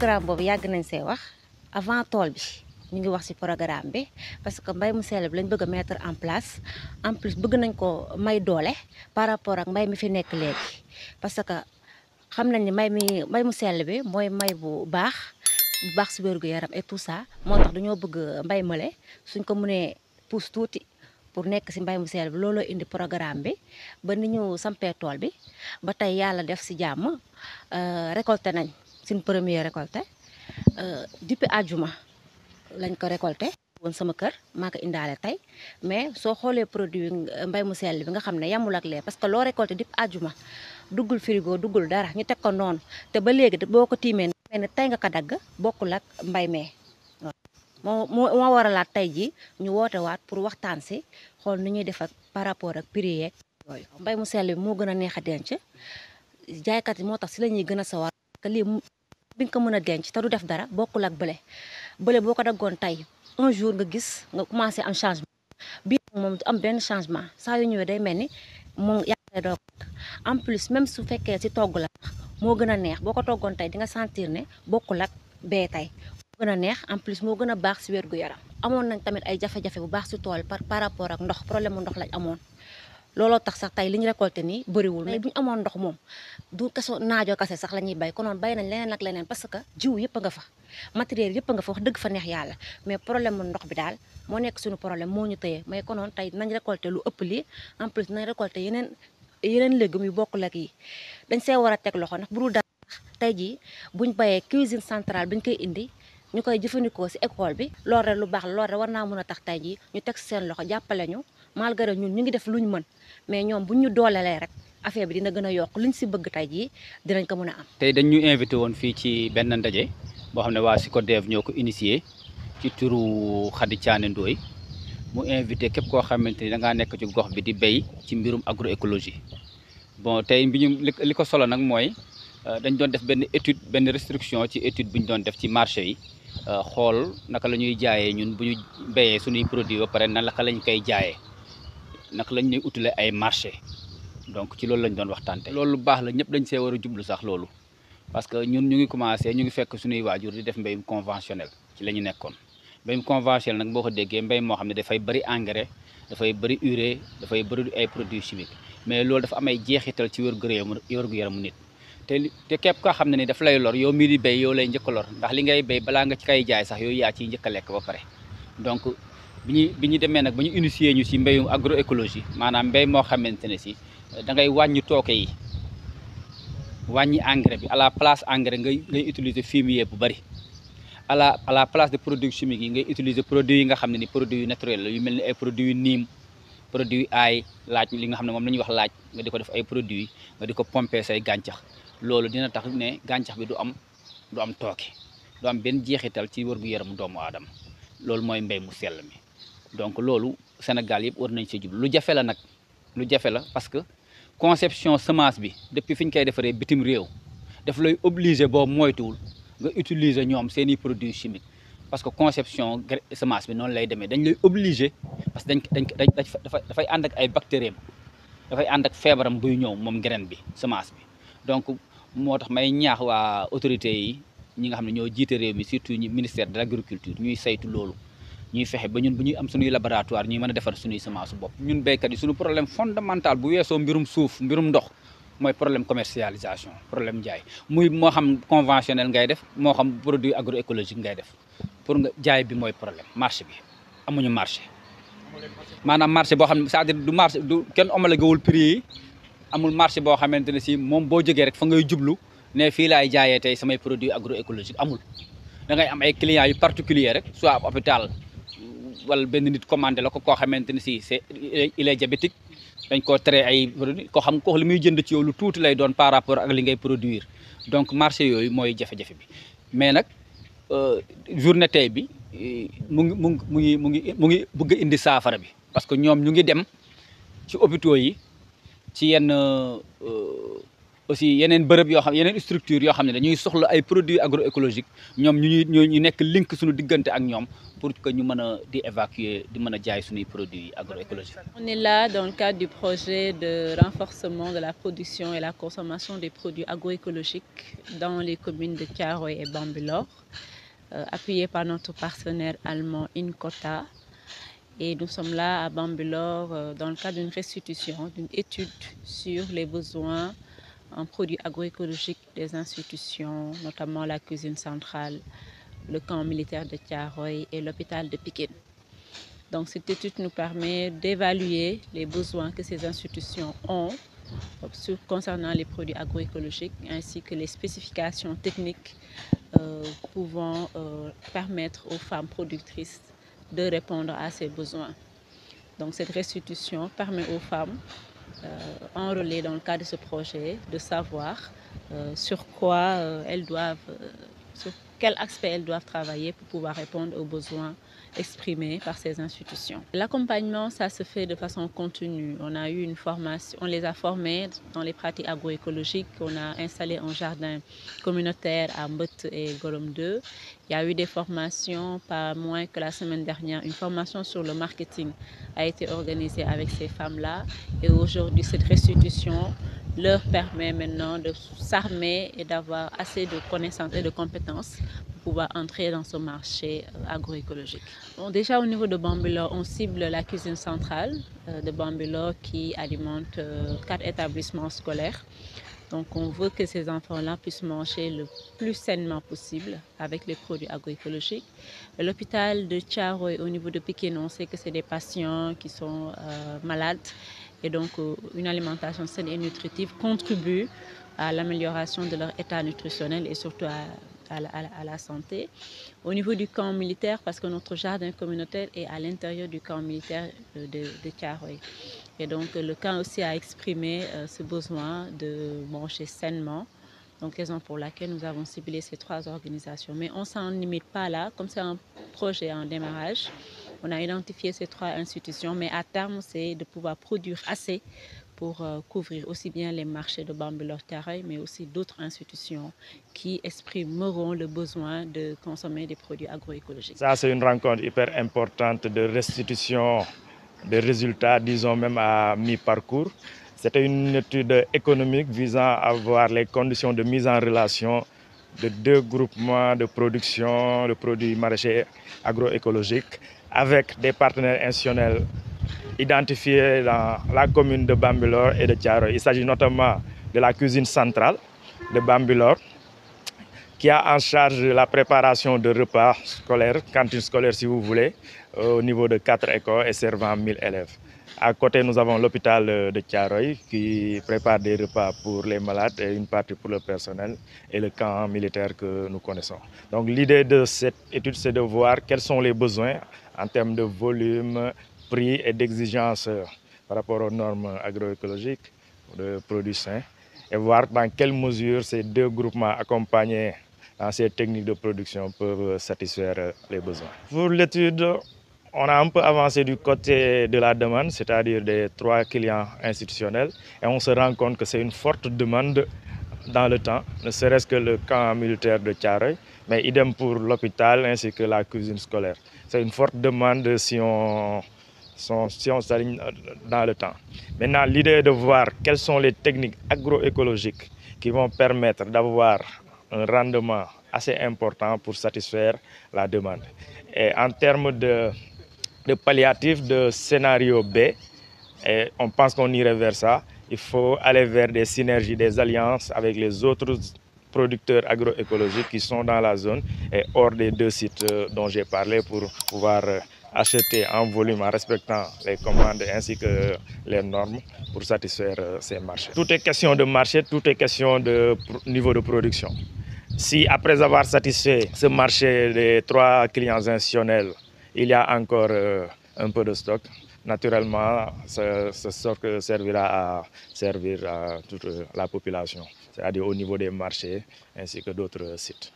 programme boobu yàgg nañ see wax avant tool bi ñu ngi wax ci programme bi parce que mbay mu sell bi lañ bëgg a mettre en place en plus bëgg nañ ko may doole par rapport ak mbay mi fi nekk léegi parce que xam nañ ni mbay mu sell bi mooy may bu baax ci wérgu yaram et tout ça moo tax dañoo bëgg mbay male suñ ko mënee pousse tuuti pour nekk ci mbay mu sell bi looloo indi programme bi ba ni ñu sampee tool bi ba tey yàlla def ci jàmm récolté nañ suñ premier récolté depuis àjjuma lañ ko récolté woon sama kër maa ko indaale tey mais soo xoolee produit mbay mu sell bi nga xam ne yamul ak lee parce que loo récolté depuis àjjuma duggul frigo duggul dara ñu teg ko noonu te ba léegi boo ko tiimee mel ne tey nga ko dagg bokkul ak mbay mee moo waralaat tey ji ñu woote waat pour waxtaan si xool nu ñuy def ak par rapport ak prix yeeg yooyu mbay mu sell bi moo gën a neex a denc jaaykat yi moo tax si la ñuy gën a sawar que lii bi nga ko mën a denc te du def dara bokkul ak bële boo ko daggoon tey un jour nga gis nga commencé am changement bii moom du am benn changement saa yu ñëwee day mel ni moom yàlla doo en plus même su fekkee si togg la moo gën a neex boo ko toggoon tey di nga sentir ne bokkul ak bee tey moo gën a neex en plus moo gën a baax si wérgu yaram amoon nañ tamit ay jafe-jafe bu baax si tool par rapport ak ndox problème mu ndox lañ amoon looloo tax sax tey li ñu récolté nii bëriwul mais bu ñu amoon ndox moom du kaso naajoo kase sax la ñuy bay konoon bay nañ leneen ak leneen parce que jiw yëpp a nga fa matériel yëpp a nga fa wax dëgg fa neex yàlla mais problème mu ndox bi daal moo nekk suñu problème moo ñu tëyee mais konoon tey nañ récolté lu ëpp lii en plus nañ récolté yeneen légumes yu bokkul ak yi dañ see war a teg loxo ndax bu dul dara tey jii buñ bayee cuisine centrale biñ koy indi ñu koy jëfandikoo si école bi loolu rek lu baax loolu rek war naa mën a tax tey jii ñu teg seen loxo jàppale ñu malgré ñun ñu ngi def luñ mën mais ñoom buñ ñu doolelee rek affaire bi dina gën a yokk luñ si bëgg tey jii dinañ ko mën a am. tey dañ ñu invité woon fii ci benn ndaje boo xam ne waa SYCODEV ñoo ko initié ci turu Khady Thiané Ndoye mu invité képp koo xamante ni da ngaa nekk ci gox bi di béy ci mbirum agroécologie bon tey bi ñu li ko solo nag mooy dañ doon def benn étude benn restriction ci étude bu ñu doon def ci marché yi xool naka la ñuy jaayee ñun bu ñu béyee suñuy produit ba pare naka lañ koy jaayee naka lañ ñuy utile ay marché donc ci loolu lañ doon waxtaan tey loolu lu baax la ñëpp dañ see war a jublu sax loolu parce que ñun ñu ngi commencé ñu ngi fekk suñuy waajur di def mbéyum conventionnel ci la ñu nekkoon mbéyum conventionnel nag boo ko déggee mbéy moo xam ne dafay bëri engrais dafay bëri urée dafay bëri ay produits chimiques mais loolu dafa am ay jeexital ci wérgu yaramu nit te képp koo xam ne ni daf lay lor yow mii di béy yow lay njëkk a lor ndax li ngay béy balaa nga ci kay jaay sax yow yaa ciy njëkk a lekk ba pare donc bi ñu demee nag ba ñu initier ñu si mbéyum agroécologie maanaam mbéy moo xamante ne si da ngay wàññi tooke yi wàññi engrais bi à la place engrais ngay utiliser fumier bu bëri à la place de produits chimiques yi ngay utiliser produits yi nga xam ne ni produits yu naturels la yu mel ni ay produits yu niim produits aay laaj li nga xam ne moom la ñuy wax laaj nga di ko def ay produits nga di ko pomper say gàncax loolu dina tax ne gàncax bi du am tooke du am benn jeexital ci wërgu yaramu doomu aadama loolu mooy mbéy mu sell mi donc loolu Sénégal yëpp war nañ ci jublu lu jafe la nag lu jafe la parce que conception semence bi depuis fi ñu koy defaree bitim réew daf lay obligé boobu moytuwul nga utiliser ñoom seeni produits chimiques parce que conception semence bi noonu lay demee dañ lay obligé parce que dafay ànd ak ay bactéries dafay ànd ak feebaram buy ñëw moom graine bi semence bi donc moo tax may ñaax waa autorités yi ñi nga xam ne ñoo jiite réew mi surtout ñi ministère de l' agriculture ñuy saytu loolu ñuy fexe ba ñun bu ñuy am suñuy laboratoire ñuy mën a defar suñuy semence bopp ñun béykat yi suñu problème fondamental bu weesoo mbirum suuf mbirum ndox mooy problème commercialisation problème njaay muy moo xam conventionnel ngay def moo xam produit agroécologique ngay def pour nga jaay bi mooy problème marché bi amuñu marché maanaam marché boo xam ne c'est-à-dire du marché du kenn homologué wul prix yi amul marché boo xamante ne si moom boo jógee rek fa ngay jublu ne fii laay jaayee tey samay produits agroécologiques amul da ngay am ay clients yu particulier rek soit ab hôpital wala benn nit commandé la ko koo xamante ne si il est diabétique dañ koo tere ay produits koo xam ko li muy jënd ci yow lu tuuti lay doon par rapport ak li ngay produire donc marché yooyu mooy jafe-jafe bi mais nag journée tey bi mu ngi bëgg a indi saafara bi parce que ñoom ñu ngi dem ci hôpitaux yi ci yenn aussi yeneen bërëb yoo xam yeneen structure yoo xam ne dañuy soxla ay produits agroécologiques ñoom ñu nekk link suñu diggante ak ñoom pour que ñu mën a di évacuer di mën a jaay suñuy produits agroécologiques. On est là dans le cadre du projet de renforcement de la production et la consommation des produits agroécologiques dans les communes de Thiaroye et Bambilor, appuyé par notre partenaire allemand Incota. Et nous sommes là à Bambilor dans le cadre d'une restitution, d'une étude sur les besoins en produits agroécologiques des institutions, notamment la cuisine centrale, le camp militaire de Thiaroye et l'hôpital de Pikine. Donc cette étude nous permet d'évaluer les besoins que ces institutions ont concernant les produits agroécologiques ainsi que les spécifications techniques pouvant permettre aux femmes productrices de répondre à ces besoins. Donc cette restitution permet aux femmes enrôlées dans le cadre de ce projet de savoir sur quel aspect elles doivent travailler pour pouvoir répondre aux besoins exprimés par ces institutions. L'accompagnement, ça se fait de façon continue. On a eu une formation, on les a formés dans les pratiques agroécologiques. On a installé un jardin communautaire à Mbot et Golom 2. Il y a eu des formations, pas moins que la semaine dernière, une formation sur le marketing a été organisée avec ces femmes-là. Et aujourd'hui, cette restitution leur permet maintenant de s'armer et d'avoir assez de connaissances et de compétences pour pouvoir entrer dans ce marché agroécologique. Bon, déjà au niveau de Bambilor, on cible la cuisine centrale de Bambilor qui alimente 4 établissements scolaires. Donc on veut que ces enfants-là puissent manger le plus sainement possible avec les produits agroécologiques. L'hôpital de Thiaroye au niveau de Pikine, on sait que c'est des patients qui sont malades et donc une alimentation saine et nutritive contribue à l'amélioration de leur état nutritionnel et surtout à la santé. Au niveau du camp militaire, parce que notre jardin communautaire est à l'intérieur du camp militaire de Thiaroye. Et donc le camp aussi a exprimé ce besoin de manger sainement. Donc raison pour laquelle nous avons ciblé ces 3 organisations. Mais on ne s'en limite pas là, comme c'est un projet en démarrage. On a identifié ces 3 institutions, mais à terme, c'est de pouvoir produire assez pour couvrir aussi bien les marchés de Bambilor-Thiaroye, mais aussi d'autres institutions qui exprimeront le besoin de consommer des produits agroécologiques. Ça, c'est une rencontre hyper importante de restitution de résultats, disons même à mi-parcours. C'était une étude économique visant à voir les conditions de mise en relation de 2 groupements de production de produits maraîchers agroécologiques avec des partenaires institutionnels identifiés dans la commune de Bambilor et de Thiaroye. Il s'agit notamment de la cuisine centrale de Bambilor qui a en charge la préparation de repas scolaires, cantine scolaire si vous voulez, au niveau de 4 écoles et servant 1000 élèves. À côté, nous avons l'hôpital de Thiaroye qui prépare des repas pour les malades et une partie pour le personnel et le camp militaire que nous connaissons. Donc l'idée de cette étude, c'est de voir quels sont les besoins en termes de volume, prix et d'exigence par rapport aux normes agroécologiques de produits sains et voir dans quelle mesure ces 2 groupements accompagnés dans ces techniques de production peuvent satisfaire les besoins. Pour l'étude, on a un peu avancé du côté de la demande, c'est-à-dire des 3 clients institutionnels, et on se rend compte que c'est une forte demande dans le temps, ne serait-ce que le camp militaire de Thiaroye, mais idem pour l'hôpital ainsi que la cuisine scolaire. C'est une forte demande si on s'aligne dans le temps. Maintenant, l'idée est de voir quelles sont les techniques agroécologiques qui vont permettre d'avoir un rendement assez important pour satisfaire la demande. Et en termes de palliatifs, de scénario B, et on pense qu'on irait vers ça, il faut aller vers des synergies, des alliances avec les autres producteurs agroécologiques qui sont dans la zone et hors des 2 sites dont j'ai parlé pour pouvoir acheter en volume en respectant les commandes ainsi que les normes pour satisfaire ces marchés. Tout est question de marché, tout est question de niveau de production. Si après avoir satisfait ce marché des 3 clients institutionnels, il y a encore un peu de stock, naturellement, ce stock servira à servir à toute la population, c'est-à-dire au niveau des marchés ainsi que d'autres sites.